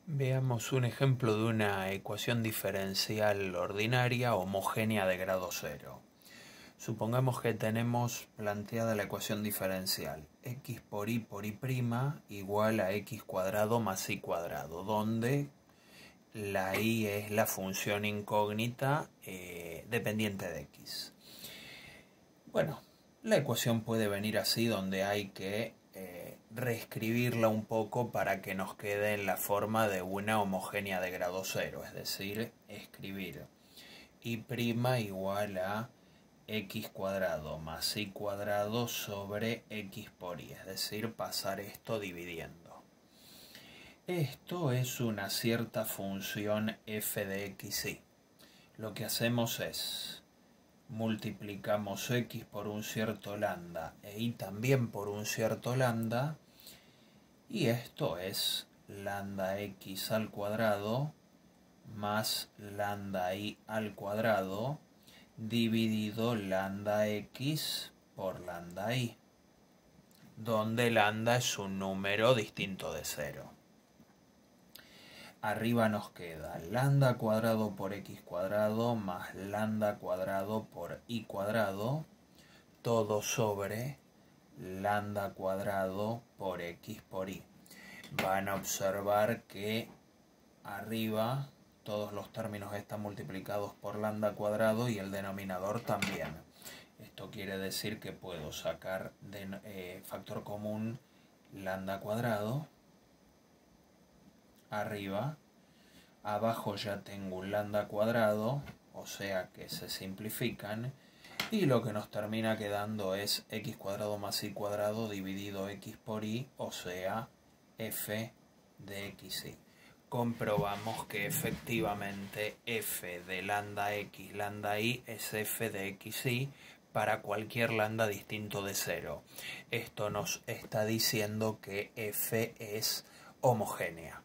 Veamos un ejemplo de una ecuación diferencial ordinaria homogénea de grado cero. Supongamos que tenemos planteada la ecuación diferencial x por y igual a x cuadrado más y cuadrado, donde la y es la función incógnita dependiente de x. Bueno, la ecuación puede venir así, donde hay que reescribirla un poco para que nos quede en la forma de una homogénea de grado cero, es decir, escribir y' igual a x cuadrado más y cuadrado sobre x por y, es decir, pasar esto dividiendo. Esto es una cierta función f de x, y. Lo que hacemos es multiplicamos x por un cierto lambda e y también por un cierto lambda, y esto es lambda x al cuadrado más lambda y al cuadrado dividido lambda x por lambda y, donde lambda es un número distinto de cero. Arriba nos queda lambda cuadrado por x cuadrado más lambda cuadrado por y cuadrado, todo sobre lambda cuadrado por x por y. Van a observar que arriba todos los términos están multiplicados por lambda cuadrado y el denominador también. Esto quiere decir que puedo sacar de factor común lambda cuadrado arriba. Abajo ya tengo un lambda cuadrado, o sea que se simplifican, y lo que nos termina quedando es x cuadrado más y cuadrado dividido x por y, o sea, f de x y. Comprobamos que efectivamente f de lambda x lambda y es f de x y para cualquier lambda distinto de cero. Esto nos está diciendo que f es homogénea,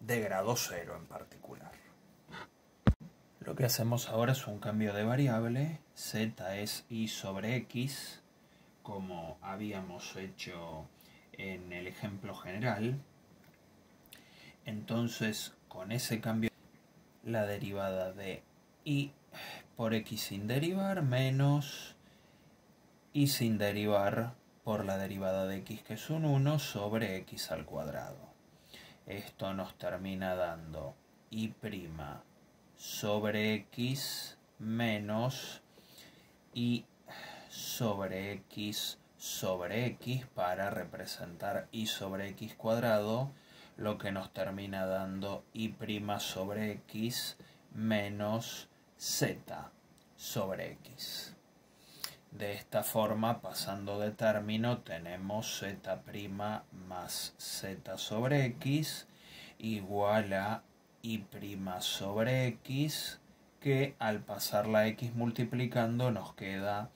de grado cero en particular. Lo que hacemos ahora es un cambio de variable. Z es y sobre x, como habíamos hecho en el ejemplo general. Entonces, con ese cambio, la derivada de y por x sin derivar menos y sin derivar por la derivada de x, que es un 1, sobre x al cuadrado. Esto nos termina dando y' sobre x menos y sobre x para representar y sobre x cuadrado, lo que nos termina dando y' sobre x menos z sobre x. De esta forma, pasando de término, tenemos z' más z sobre x igual a y' sobre x, que al pasar la x multiplicando nos queda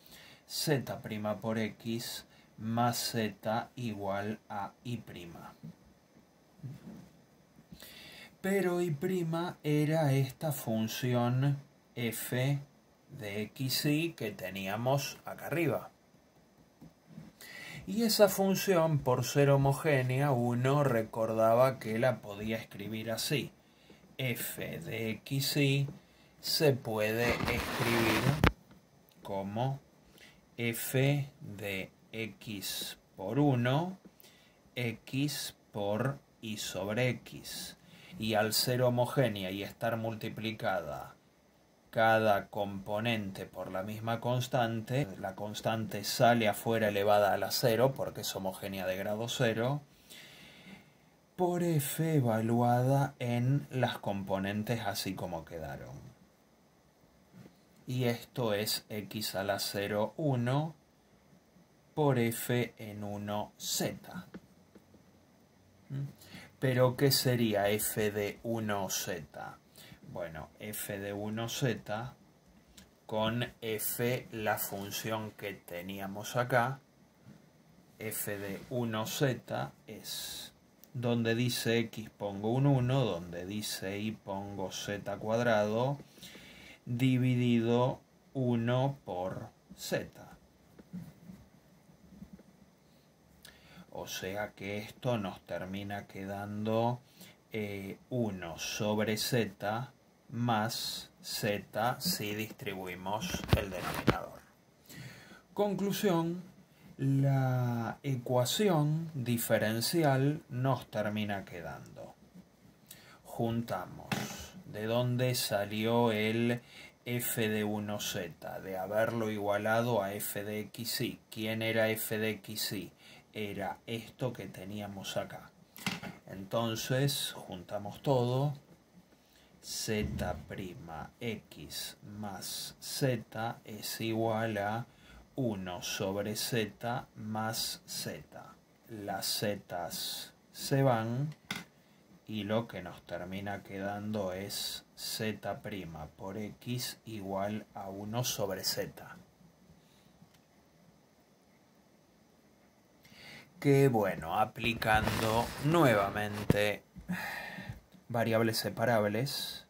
z' por x más z igual a y'. Pero y' era esta función f de x y que teníamos acá arriba. Y esa función, por ser homogénea, uno recordaba que la podía escribir así. F de x y se puede escribir como f de x por 1, x por y sobre x. Y al ser homogénea y estar multiplicada cada componente por la misma constante, la constante sale afuera elevada a la 0 porque es homogénea de grado 0, por f evaluada en las componentes así como quedaron. Y esto es x a la 0, 1 por f en 1z. ¿Pero qué sería f de 1z? Bueno, f de 1z con f, la función que teníamos acá, f de 1z es, donde dice x pongo un 1, donde dice y pongo z cuadrado, dividido 1 por z. O sea que esto nos termina quedando 1 sobre z más z si distribuimos el denominador. Conclusión, la ecuación diferencial nos termina quedando. Juntamos de dónde salió el f de 1z, de haberlo igualado a f de xy. ¿Quién era f de xy? Era esto que teníamos acá. Entonces, juntamos todo. Z'(x) más z es igual a 1 sobre z más z. Las zetas se van y lo que nos termina quedando es z' por x igual a 1 sobre z. Que bueno, aplicando nuevamente variables separables,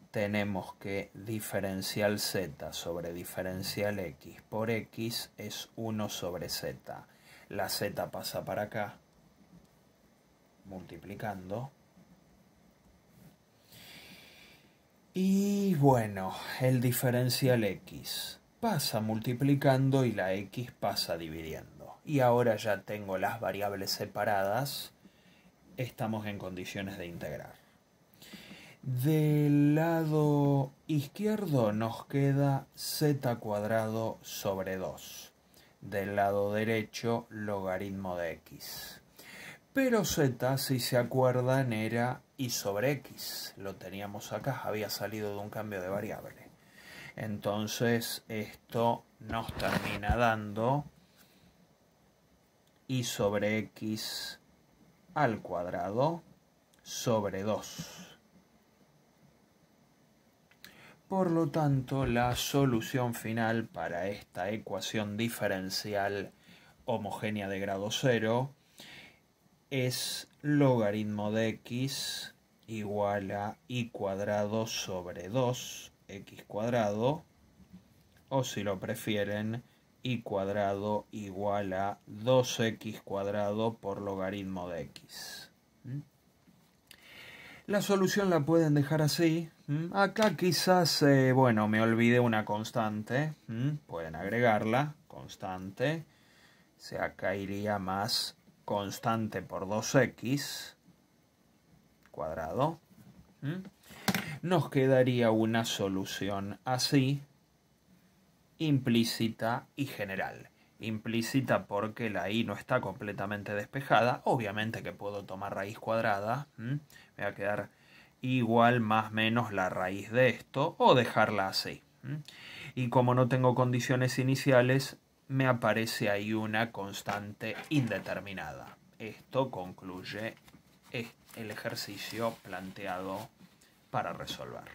tenemos que diferencial z sobre diferencial x por x es 1 sobre z. La z pasa para acá, multiplicando. Y bueno, el diferencial x pasa multiplicando y la x pasa dividiendo. Y ahora ya tengo las variables separadas, estamos en condiciones de integrar. Del lado izquierdo nos queda z² sobre 2. Del lado derecho, logaritmo de x. Pero z, si se acuerdan, era y sobre x. Lo teníamos acá, había salido de un cambio de variable. Entonces esto nos termina dando y sobre x al cuadrado sobre 2. Por lo tanto, la solución final para esta ecuación diferencial homogénea de grado 0 es logaritmo de x igual a y² sobre 2x², o si lo prefieren, y² igual a 2x² por logaritmo de x. La solución la pueden dejar así. Acá quizás, bueno, me olvidé una constante. Pueden agregarla, constante. O sea, acá iría más constante por 2x². Nos quedaría una solución así, implícita y general. Implícita porque la y no está completamente despejada. Obviamente que puedo tomar raíz cuadrada. Me va a quedar igual más menos la raíz de esto o dejarla así. Y como no tengo condiciones iniciales, me aparece ahí una constante indeterminada. Esto concluye el ejercicio planteado para resolver.